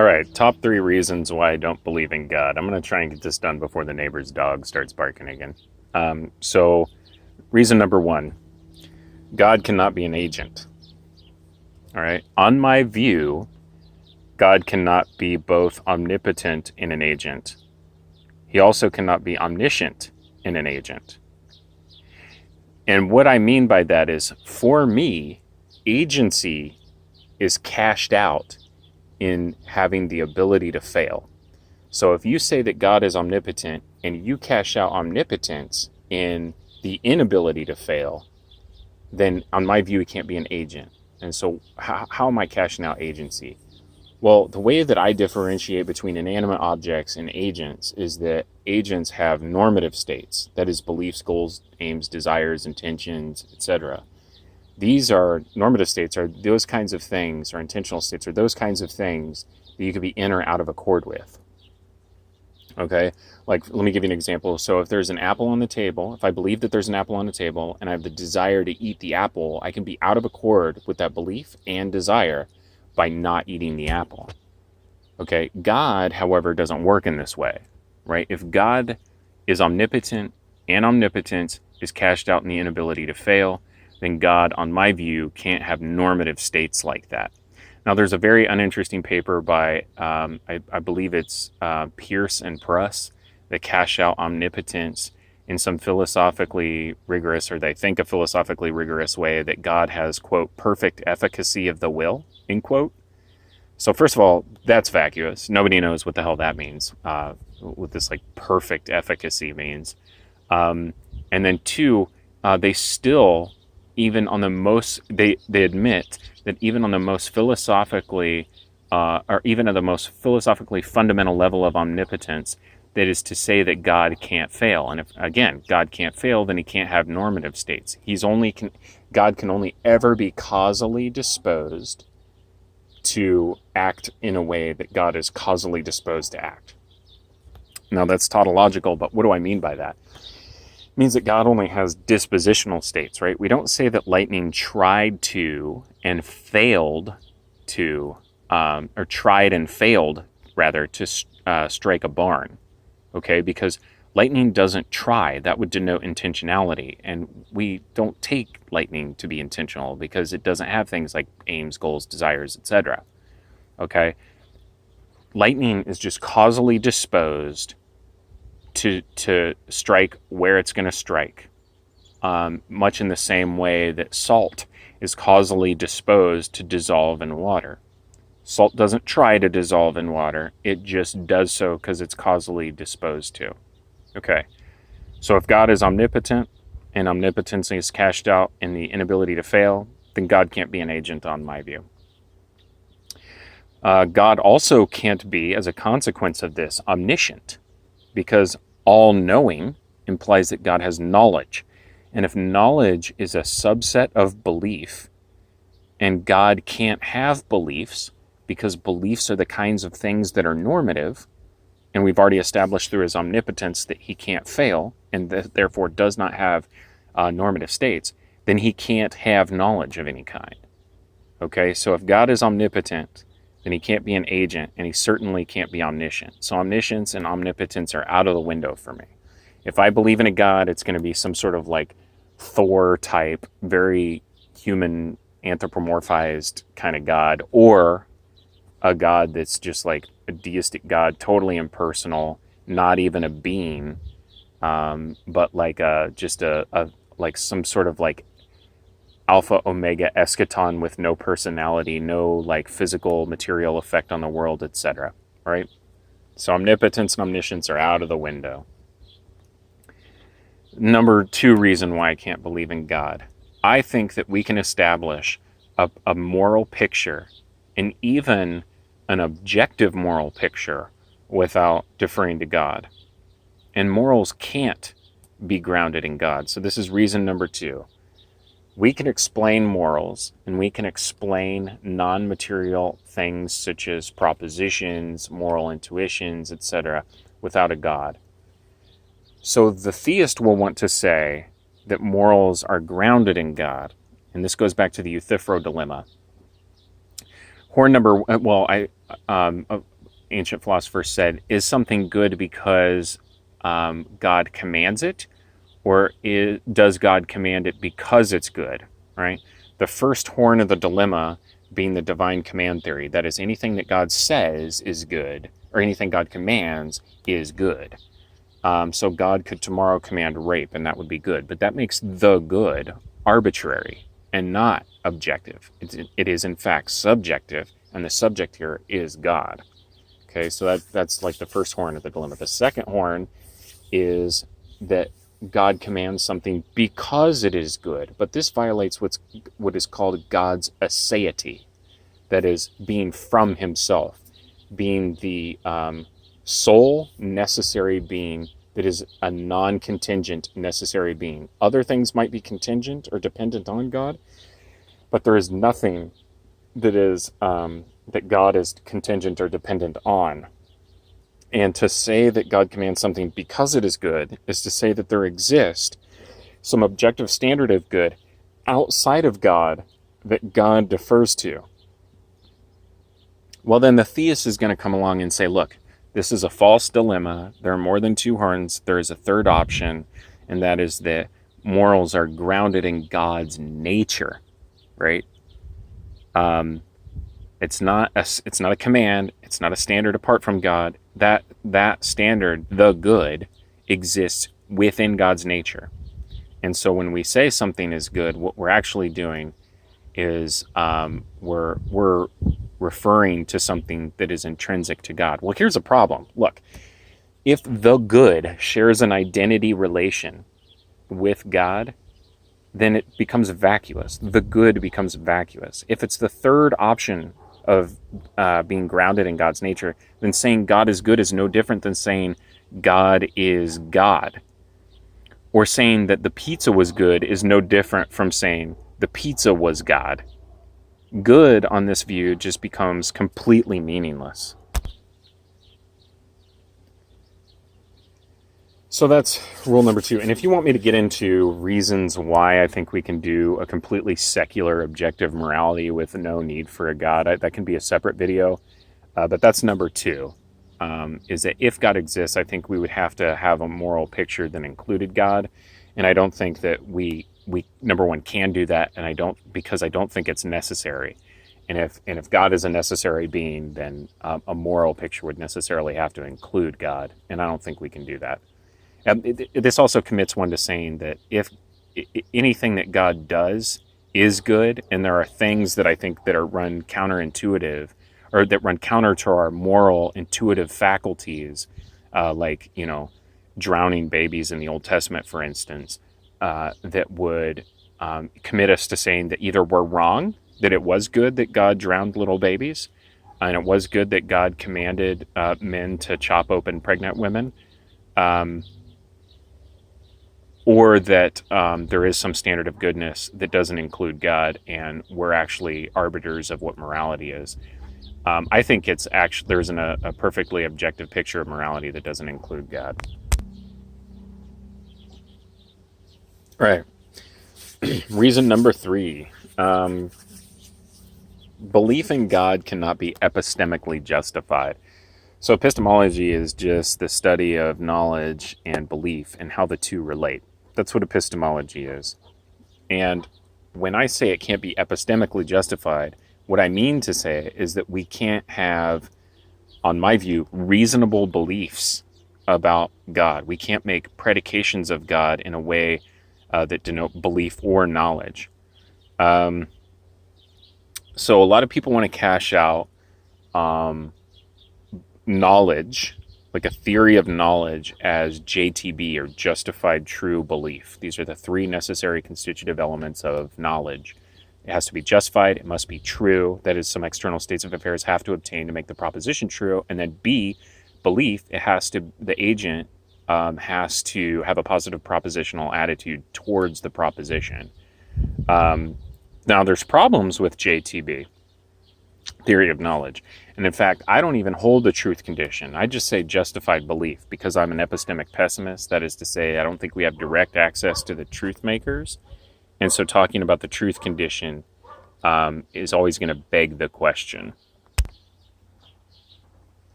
All right, top 3 reasons why I don't believe in God. I'm going to try and get this done before the neighbor's dog starts barking again. So, reason number 1, God cannot be an agent. All right, on my view, God cannot be both omnipotent and an agent. He also cannot be omniscient and an agent. And what I mean by that is, for me, agency is cashed out in having the ability to fail. So if you say that God is omnipotent and you cash out omnipotence in the inability to fail, then on my view, he can't be an agent. And so how am I cashing out agency? Well, the way that I differentiate between inanimate objects and agents is that agents have normative states, that is, beliefs, goals, aims, desires, intentions, etc. These are normative states, are those kinds of things, or intentional states are those kinds of things that you could be in or out of accord with. Okay, like let me give you an example. So if there's an apple on the table, if I believe that there's an apple on the table and I have the desire to eat the apple, I can be out of accord with that belief and desire by not eating the apple. Okay, God, however, doesn't work in this way, right? If God is omnipotent and omnipotence is cashed out in the inability to fail, then God, on my view, can't have normative states like that. Now, there's a very uninteresting paper by, I believe it's Pierce and Pruss, that cash out omnipotence in some philosophically rigorous, or they think a philosophically rigorous way, that God has, quote, perfect efficacy of the will, end quote. So first of all, that's vacuous. Nobody knows what the hell that means, what this like perfect efficacy means. And then 2, they still, even on the most, they admit that even on the most philosophically, or even at the most philosophically fundamental level of omnipotence, that is to say that God can't fail. And if, again, God can't fail, then he can't have normative states. God can only ever be causally disposed to act in a way that God is causally disposed to act. Now that's tautological, but what do I mean by that? It means that God only has dispositional states, right? We don't say that lightning tried to and failed to, or tried and failed, rather, to strike a barn, okay? Because lightning doesn't try. That would denote intentionality, and we don't take lightning to be intentional because it doesn't have things like aims, goals, desires, etc., okay? Lightning is just causally disposed to strike where it's going to strike, much in the same way that salt is causally disposed to dissolve in water. Salt doesn't try to dissolve in water, it just does so because it's causally disposed to. Okay, so if God is omnipotent and omnipotence is cashed out in the inability to fail, then God can't be an agent on my view. God also can't be, as a consequence of this, omniscient, because all-knowing implies that God has knowledge. And if knowledge is a subset of belief, and God can't have beliefs, because beliefs are the kinds of things that are normative, and we've already established through his omnipotence that he can't fail, and therefore does not have normative states, then he can't have knowledge of any kind. Okay, so if God is omnipotent, then he can't be an agent, and he certainly can't be omniscient. So omniscience and omnipotence are out of the window for me. If I believe in a God, it's going to be some sort of like Thor type, very human, anthropomorphized kind of God, or a God that's just like a deistic God, totally impersonal, not even a being, but like just a like some sort of like alpha omega eschaton with no personality, no like physical material effect on the world, etc. Right? So omnipotence and omniscience are out of the window. Number 2 reason why I can't believe in God. I think that we can establish a moral picture, and even an objective moral picture, without deferring to God. And morals can't be grounded in God. So this is reason number 2. We can explain morals, and we can explain non-material things such as propositions, moral intuitions, etc., without a God. So the theist will want to say that morals are grounded in God, and this goes back to the Euthyphro dilemma. Horn number, well, ancient philosophers said, is something good because God commands it, or does God command it because it's good, right? The first horn of the dilemma being the divine command theory. That is, anything that God says is good, or anything God commands is good. So God could tomorrow command rape, and that would be good. But that makes the good arbitrary and not objective. It is, in fact, subjective, and the subject here is God. Okay, so that's like the first horn of the dilemma. The second horn is that God commands something because it is good, but this violates what is called God's aseity. That is, being from himself, being the sole necessary being that is a non-contingent necessary being. Other things might be contingent or dependent on God, but there is nothing that is that God is contingent or dependent on. And to say that God commands something because it is good is to say that there exists some objective standard of good outside of God that God defers to. Well, then the theist is going to come along and say, look, this is a false dilemma. There are more than two horns. There is a third option, and that is that morals are grounded in God's nature, right? It's not a command. It's not a standard apart from God. That standard, the good, exists within God's nature. And so when we say something is good, what we're actually doing is we're referring to something that is intrinsic to God. Well, here's a problem. Look, if the good shares an identity relation with God, then it becomes vacuous. The good becomes vacuous. If it's the third option of being grounded in God's nature, then saying God is good is no different than saying God is God. Or saying that the pizza was good is no different from saying the pizza was God. Good on this view just becomes completely meaningless. So that's rule number 2. And if you want me to get into reasons why I think we can do a completely secular objective morality with no need for a God, that can be a separate video. But that's number 2, is that if God exists, I think we would have to have a moral picture that included God. And I don't think that we number 1 can do that, and because I don't think it's necessary. And if God is a necessary being, then a moral picture would necessarily have to include God, and I don't think we can do that. This also commits one to saying that if anything that God does is good, and there are things that I think that are run counterintuitive, or that run counter to our moral intuitive faculties, like drowning babies in the Old Testament, for instance, that would commit us to saying that either we're wrong, that it was good that God drowned little babies, and it was good that God commanded men to chop open pregnant women, or that there is some standard of goodness that doesn't include God, and we're actually arbiters of what morality is. I think it's actually there isn't a perfectly objective picture of morality that doesn't include God. All right. Reason number 3. Belief in God cannot be epistemically justified. So epistemology is just the study of knowledge and belief and how the two relate. That's what epistemology is. And when I say it can't be epistemically justified, what I mean to say is that we can't have, on my view, reasonable beliefs about God. We can't make predications of God in a way that denote belief or knowledge. So a lot of people want to cash out knowledge, like a theory of knowledge, as JTB, or justified true belief. These are the 3 necessary constitutive elements of knowledge. It has to be justified, it must be true, that is, some external states of affairs have to obtain to make the proposition true, and then B, belief, the agent has to have a positive propositional attitude towards the proposition. Now, there's problems with JTB, theory of knowledge. And in fact, I don't even hold the truth condition. I just say justified belief because I'm an epistemic pessimist. That is to say, I don't think we have direct access to the truth makers. And so talking about the truth condition is always going to beg the question.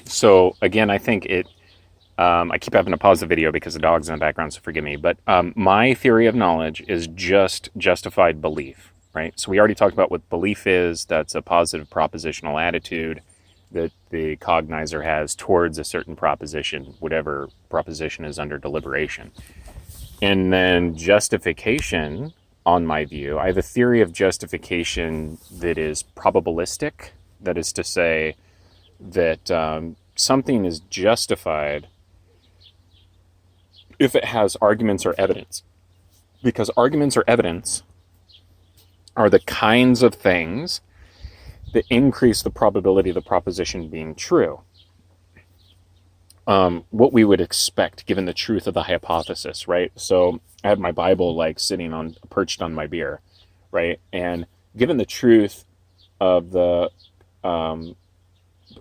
So again, I think I keep having to pause the video because the dog's in the background, so forgive me. But my theory of knowledge is just justified belief, right? So we already talked about what belief is. That's a positive propositional attitude that the cognizer has towards a certain proposition, whatever proposition is under deliberation. And then justification, on my view, I have a theory of justification that is probabilistic. That is to say that something is justified if it has arguments or evidence. Because arguments or evidence are the kinds of things that increase the probability of the proposition being true. What we would expect given the truth of the hypothesis, right? So I have my Bible like sitting on perched on my beer, right? And given the truth of the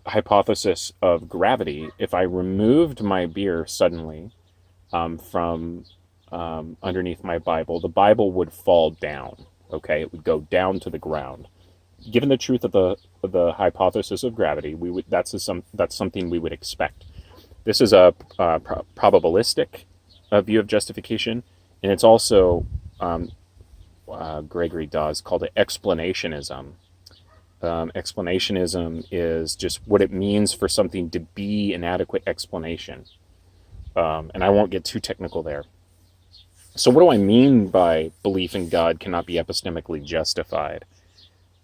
hypothesis of gravity, if I removed my beer suddenly from underneath my Bible, the Bible would fall down. Okay, it would go down to the ground. Given the truth of the hypothesis of gravity, that's something we would expect. This is a probabilistic view of justification, and it's also Gregory Dawes called it explanationism. Explanationism is just what it means for something to be an adequate explanation. And I won't get too technical there. So what do I mean by belief in God cannot be epistemically justified?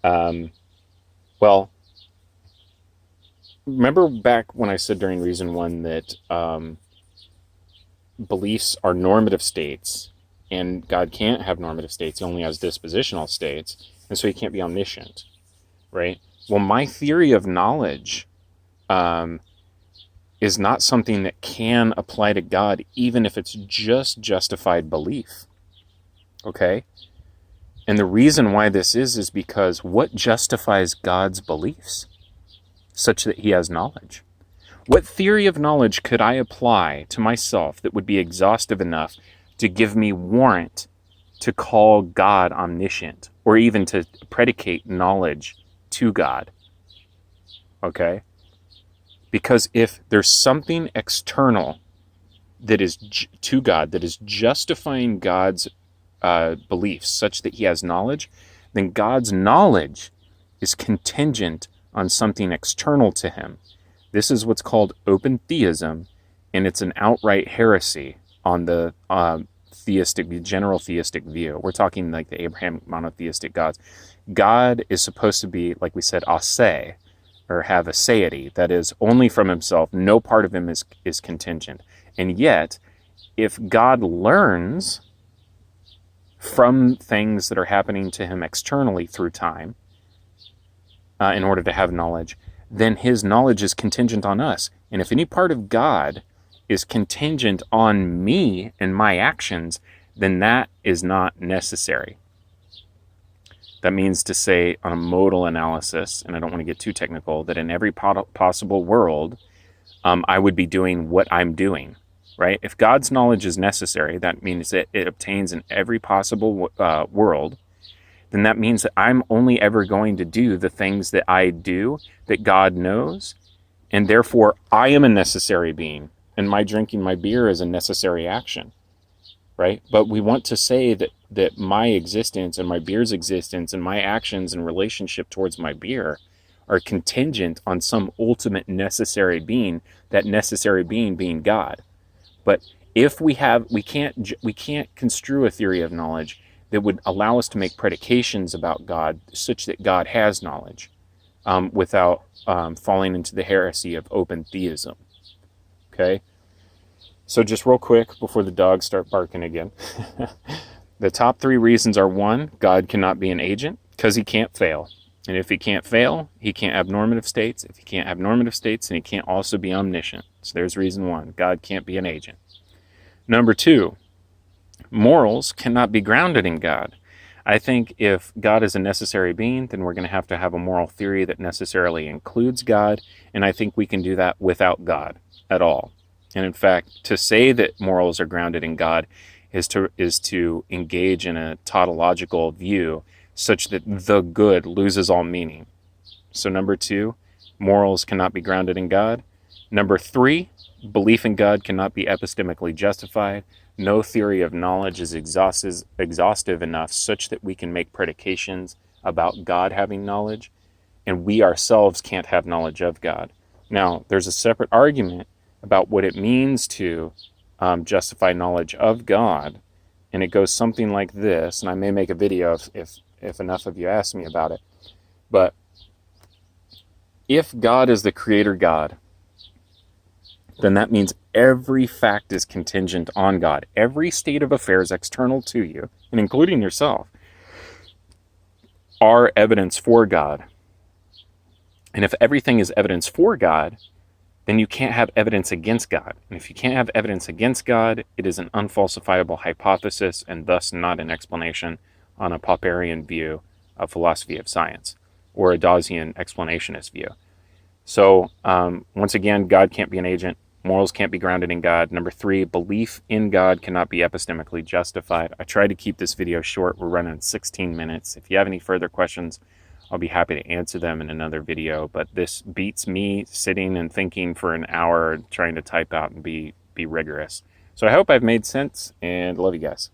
Well, remember back when I said during Reason 1 that beliefs are normative states, and God can't have normative states, he only has dispositional states, and so he can't be omniscient, right? Well, my theory of knowledge is not something that can apply to God, even if it's just justified belief, okay? And the reason why this is because what justifies God's beliefs such that he has knowledge? What theory of knowledge could I apply to myself that would be exhaustive enough to give me warrant to call God omniscient, or even to predicate knowledge to God? Okay? Because if there's something external that is to God, that is justifying God's beliefs such that he has knowledge, then God's knowledge is contingent on something external to him. This is what's called open theism, and it's an outright heresy on the general theistic view. We're talking like the Abrahamic monotheistic gods. God is supposed to be, like we said, ase, or have aseity, that is, only from himself. No part of him is contingent. And yet, if God learns from things that are happening to him externally through time, in order to have knowledge, then his knowledge is contingent on us. And if any part of God is contingent on me and my actions, then that is not necessary. That means to say, on a modal analysis, and I don't want to get too technical, that in every possible world, I would be doing what I'm doing, right? If God's knowledge is necessary, that means that it obtains in every possible world, then that means that I'm only ever going to do the things that I do that God knows, and therefore I am a necessary being, and my drinking my beer is a necessary action, right? But we want to say that my existence and my beer's existence and my actions and relationship towards my beer are contingent on some ultimate necessary being, that necessary being being God. But if we can't construe a theory of knowledge that would allow us to make predications about God such that God has knowledge, without falling into the heresy of open theism. Okay? So just real quick before the dogs start barking again. The top 3 reasons are: 1, God cannot be an agent because he can't fail. And if he can't fail, he can't have normative states. If he can't have normative states, then he can't also be omniscient. So there's reason 1. God can't be an agent. Number 2, morals cannot be grounded in God. I think if God is a necessary being, then we're going to have a moral theory that necessarily includes God, and I think we can do that without God at all. And in fact, to say that morals are grounded in God is to engage in a tautological view such that the good loses all meaning. So number 2, Morals cannot be grounded in God. Number 3, belief in God cannot be epistemically justified. No theory of knowledge is exhaustive enough such that we can make predications about God having knowledge, and we ourselves can't have knowledge of God. Now, there's a separate argument about what it means to justify knowledge of God, and it goes something like this, and I may make a video if enough of you ask me about it. But if God is the creator God, then that means every fact is contingent on God. Every state of affairs external to you, and including yourself, are evidence for God. And if everything is evidence for God, then you can't have evidence against God. And if you can't have evidence against God, it is an unfalsifiable hypothesis and thus not an explanation on a Popperian view of philosophy of science or a Dawesian explanationist view. So once again, God can't be an agent. Morals can't be grounded in God. Number 3, belief in God cannot be epistemically justified. I tried to keep this video short. We're running 16 minutes. If you have any further questions, I'll be happy to answer them in another video. But this beats me sitting and thinking for an hour trying to type out and be rigorous. So I hope I've made sense, and love you guys.